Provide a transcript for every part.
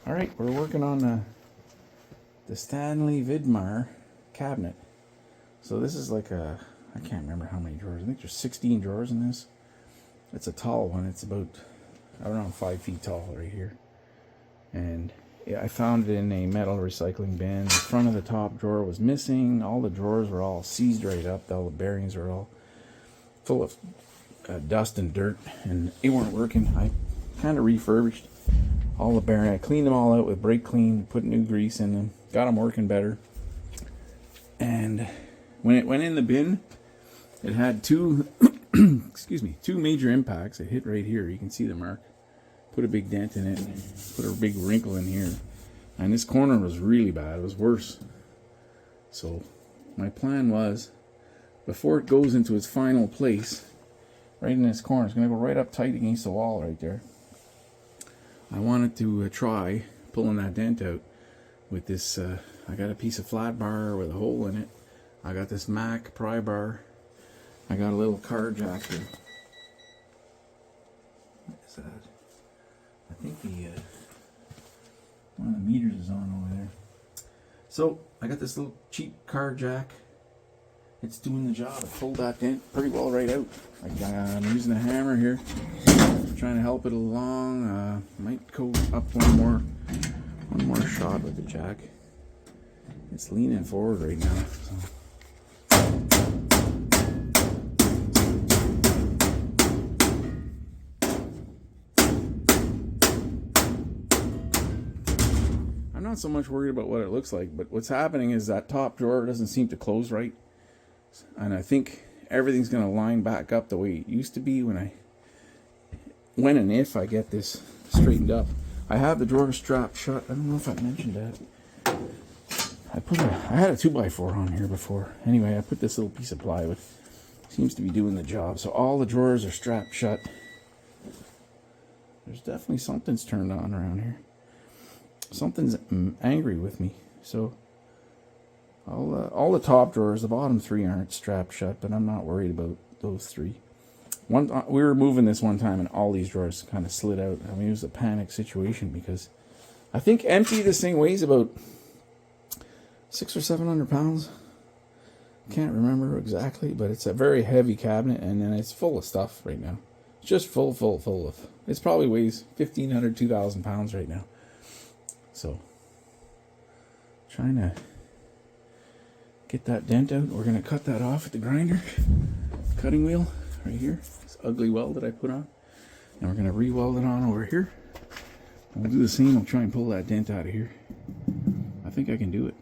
All right, we're working on the Stanley Vidmar cabinet. So this is like a, I can't remember how many drawers. I think there's 16 drawers in this. It's a tall one. It's about, around 5 feet tall right here. And yeah, I found it in a metal recycling bin. The front of the top drawer was missing. All the drawers were all seized right up. All the bearings were all full of dust and dirt, and they weren't working. I kind of refurbished all the bearings. I cleaned them all out with brake clean, put new grease in them, got them working better. And when it went in the bin, it had two excuse me, two major impacts. It hit right here. You can see the mark. Put a big dent in it, put a big wrinkle in here. And this corner was really bad. It was worse. So my plan was, before it goes into its final place, right in this corner, it's going to go right up tight against the wall right there. I wanted to try pulling that dent out with this. I got a piece of flat bar with a hole in it. I got this Mac pry bar. I got a little car jack here. What is that? I think one of the meters is on over there. So I got this little cheap car jack. It's doing the job. I pulled that dent pretty well right out. I'm using a hammer here, trying to help it along. Might go up one more shot with the jack. It's leaning forward right now. So. I'm not so much worried about what it looks like, but what's happening is that top drawer doesn't seem to close right. And I think everything's going to line back up the way it used to be when and if I get this straightened up. I have the drawer strapped shut. I don't know if I mentioned that. I had a 2x4 on here before. Anyway, I put this little piece of plywood. Seems to be doing the job. So all the drawers are strapped shut. There's definitely something's turned on around here. Something's angry with me. So all the top drawers, the bottom three aren't strapped shut, but I'm not worried about those three. We were moving this one time, and all these drawers kind of slid out. I mean, it was a panic situation because I think empty this thing weighs about 600 or 700 pounds. Can't remember exactly, but it's a very heavy cabinet, and then it's full of stuff right now. It's just full of. It probably weighs 1,500, 2,000 pounds right now. So, trying to get that dent out. We're going to cut that off with the grinder. Cutting wheel right here. This ugly weld that I put on. And we're going to re-weld it on over here. And we'll do the same. I'll try and pull that dent out of here. I think I can do it.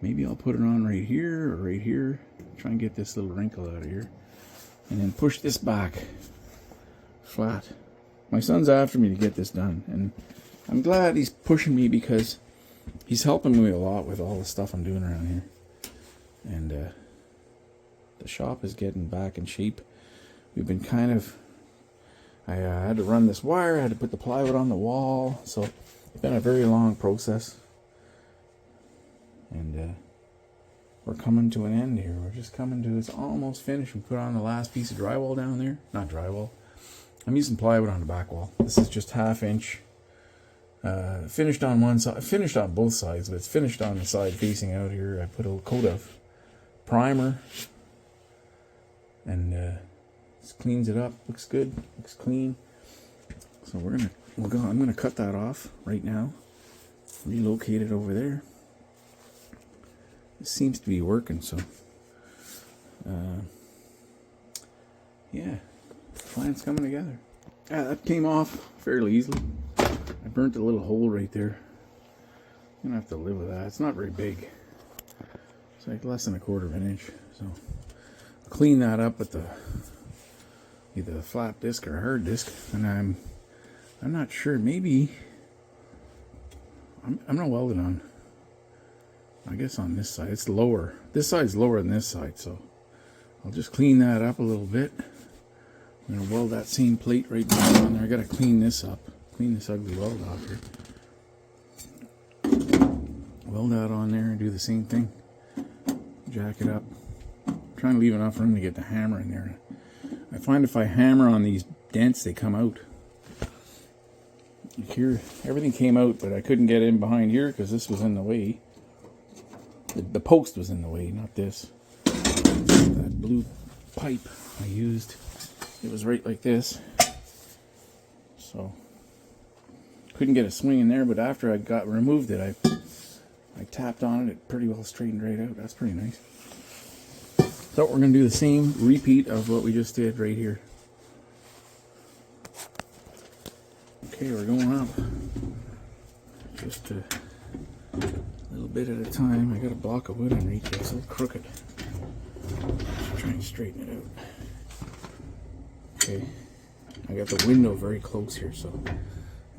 Maybe I'll put it on right here or right here. Try and get this little wrinkle out of here. And then push this back flat. My son's after me to get this done. And I'm glad he's pushing me because he's helping me a lot with all the stuff I'm doing around here. And the shop is getting back in shape. We've been kind of... I had to run this wire. I had to put the plywood on the wall. So it's been a very long process. And we're coming to an end here. We're just coming to... It's almost finished. We put on the last piece of drywall down there. Not drywall. I'm using plywood on the back wall. This is just 1/2 inch. Finished on one side, finished on both sides, but it's finished on the side facing out here. I put a coat of primer, and this cleans it up. Looks good, looks clean. So I'm gonna cut that off right now. Relocate it over there. It seems to be working. So, yeah, the plan's coming together. Yeah, that came off fairly easily. I burnt a little hole right there. I'm gonna have to live with that. It's not very big. It's like less than 1/4 inch. So I'll clean that up with either the flat disc or hard disc. And I'm not sure. Maybe I'm gonna weld it on. I guess on this side. It's lower. This side's lower than this side. So I'll just clean that up a little bit. I'm gonna weld that same plate right down on there. I gotta clean this up. Clean this ugly weld off here. Weld that on there and do the same thing. Jack it up. I'm trying to leave enough room to get the hammer in there. I find if I hammer on these dents, they come out. Here, everything came out, but I couldn't get in behind here because this was in the way. The post was in the way, not this. That blue pipe I used, it was right like this. So, couldn't get a swing in there, but after I removed it, I tapped on it, it pretty well straightened right out. That's pretty nice. So we're going to do the same repeat of what we just did right here. Okay, we're going up. Just a little bit at a time. I got a block of wood underneath there. It's a little crooked. Just try and straighten it out. Okay, I got the window very close here, so I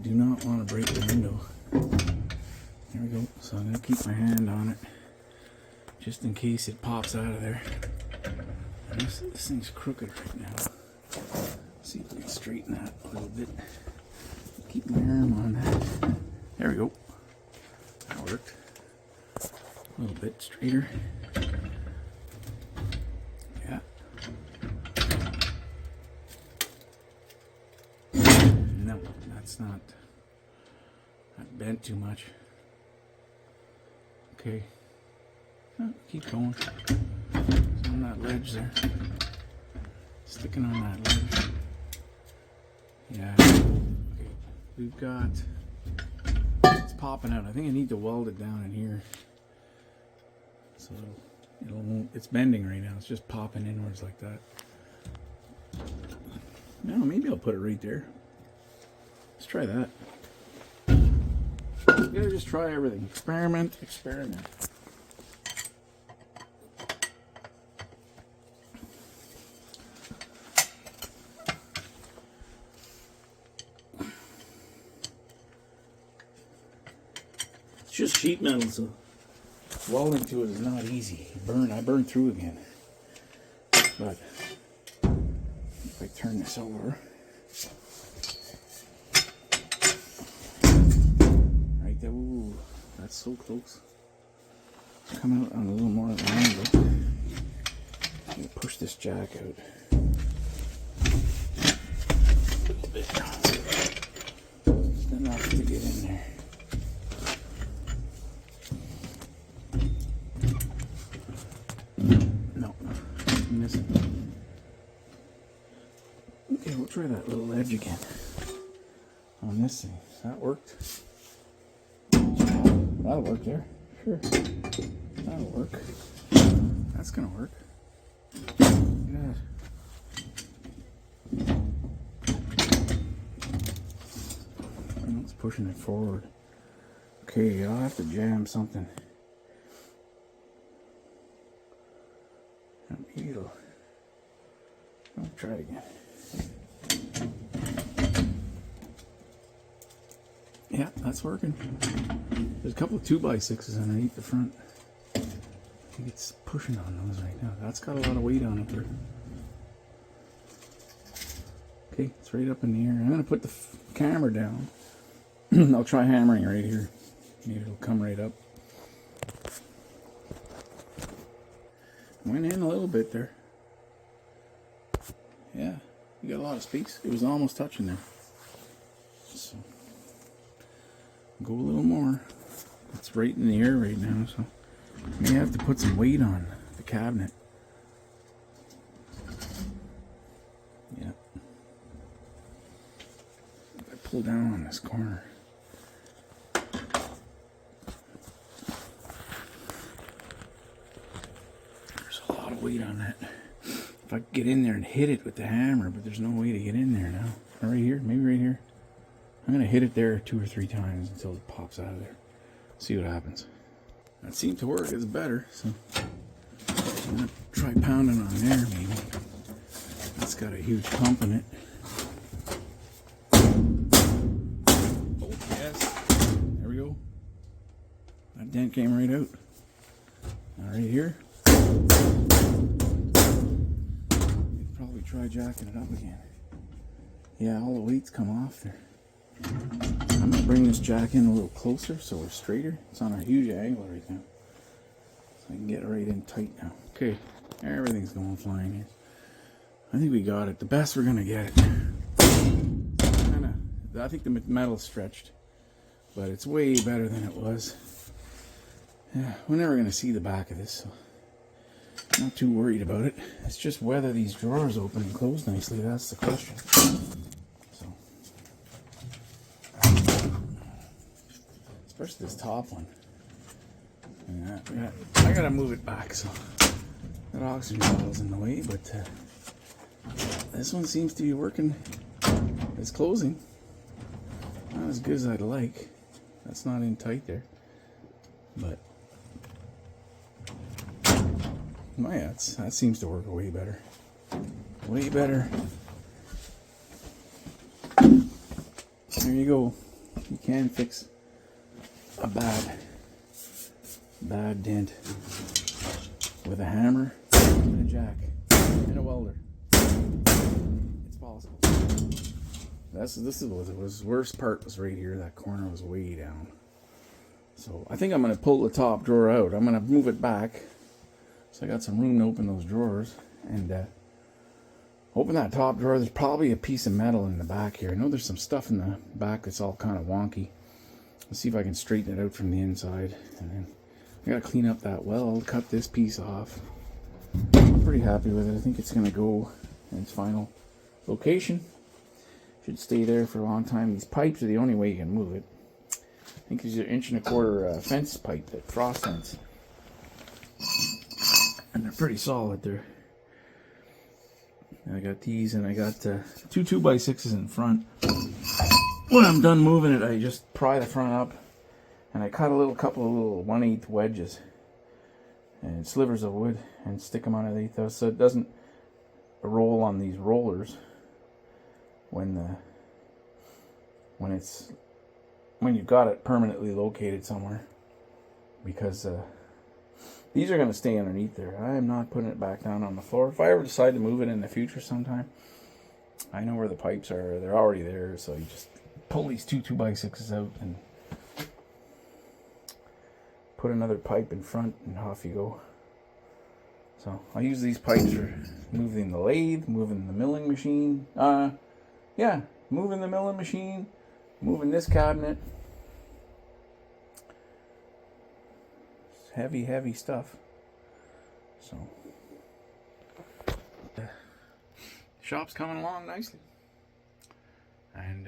do not want to break the window. There we go. So I'm going to keep my hand on it just in case it pops out of there. And this thing's crooked right now. Let's see if we can straighten that a little bit. Keep my arm on that. There we go. That worked. A little bit straighter. Yeah. No, that's not bent too much. Okay. Oh, keep going. It's on that ledge there. Sticking on that ledge. Yeah. Okay. We've got, it's popping out. I think I need to weld it down in here. So it's bending right now. It's just popping inwards like that. No, maybe I'll put it right there. Let's try that. You gotta just try everything. Experiment, experiment. It's just sheet metal, so welding to it is not easy. I burn through again. But if I turn this over. Right there, ooh, that's so close. Come out on a little more of an angle. I'm gonna push this jack out. A little bit. Just enough to get in there. No, I'm missing. Okay, we'll try that little edge again on this thing. That worked. That'll work there. Sure. That'll work. That's gonna work. Yeah. It's pushing it forward. Okay, I'll have to jam something. Maybe I'll try it again. Yeah, that's working. There's a couple of 2x6s underneath the front. I think it's pushing on those right now. That's got a lot of weight on it there. Okay, it's right up in the air. I'm going to put the camera down. I'll try hammering right here. Maybe it'll come right up. Went in a little bit there. Yeah, you got a lot of space. It was almost touching there. So, go a little more. It's right in the air right now, so may have to put some weight on the cabinet. Yeah. I pull down on this corner. There's a lot of weight on that. If I could get in there and hit it with the hammer, but there's no way to get in there now. Right here, maybe right here. I'm going to hit it there 2 or 3 times until it pops out of there. See what happens. That seemed to work. It's better. So I'm going to try pounding on there maybe. That's got a huge pump in it. Oh, yes. There we go. That dent came right out. All right, here. You'd probably try jacking it up again. Yeah, all the weight's come off there. I'm going to bring this jack in a little closer so we're straighter. It's on a huge angle right now. So I can get it right in tight now. Okay, everything's going flying here. I think we got it. The best we're going to get it. I think the metal's stretched, but it's way better than it was. Yeah, we're never going to see the back of this, so not too worried about it. It's just whether these drawers open and close nicely, that's the question. So, especially this top one. Yeah, I gotta move it back so that oxygen level's in the way, but this one seems to be working. It's closing. Not as good as I'd like. That's not in tight there. But oh yeah, that seems to work way better. Way better. There you go. You can fix a bad dent with a hammer and a jack and a welder. It's possible. This is what it was. Worst part was right here. That corner was way down. So I think I'm going to pull the top drawer out. I'm going to move it back so I got some room to open those drawers and open that top drawer. There's probably a piece of metal in the back here. I know there's some stuff in the back that's all kind of wonky. Let's see if I can straighten it out from the inside. And then I gotta clean up that weld, cut this piece off. I'm pretty happy with it. I think it's gonna go in its final location. Should stay there for a long time. These pipes are the only way you can move it. I think these are 1.25 inch fence pipe, that frost fence. And they're pretty solid there. I got these, and I got 2 2x6s in front. When I'm done moving it, I just pry the front up, and I cut a couple of little 1/8 wedges and slivers of wood, and stick them underneath those so it doesn't roll on these rollers when you've got it permanently located somewhere, because these are going to stay underneath there. I am not putting it back down on the floor. If I ever decide to move it in the future sometime, I know where the pipes are. They're already there, so you just pull these 2 2x6s out and put another pipe in front, and off you go. So I use these pipes for moving the lathe, moving the milling machine. Moving the milling machine, moving this cabinet. Heavy stuff. So the shop's coming along nicely, and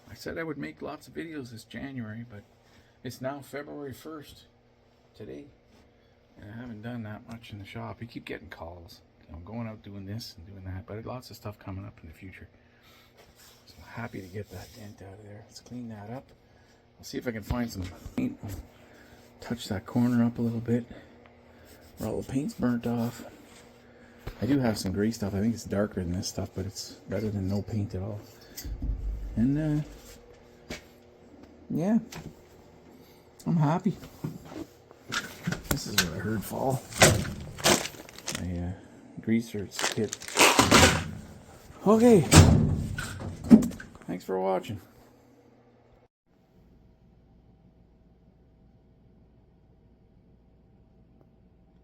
I said I would make lots of videos this January, but it's now February 1st today, and I haven't done that much in the shop. We keep getting calls, going out doing this and doing that, but lots of stuff coming up in the future. So I'm happy to get that dent out of there. Let's clean that up. I'll see if I can find some paint. Touch that corner up a little bit where all the paint's burnt off. I do have some gray stuff. I think it's darker than this stuff, but it's better than no paint at all. And yeah, I'm happy. This is what I heard fall. My greaser kit. Okay, thanks for watching.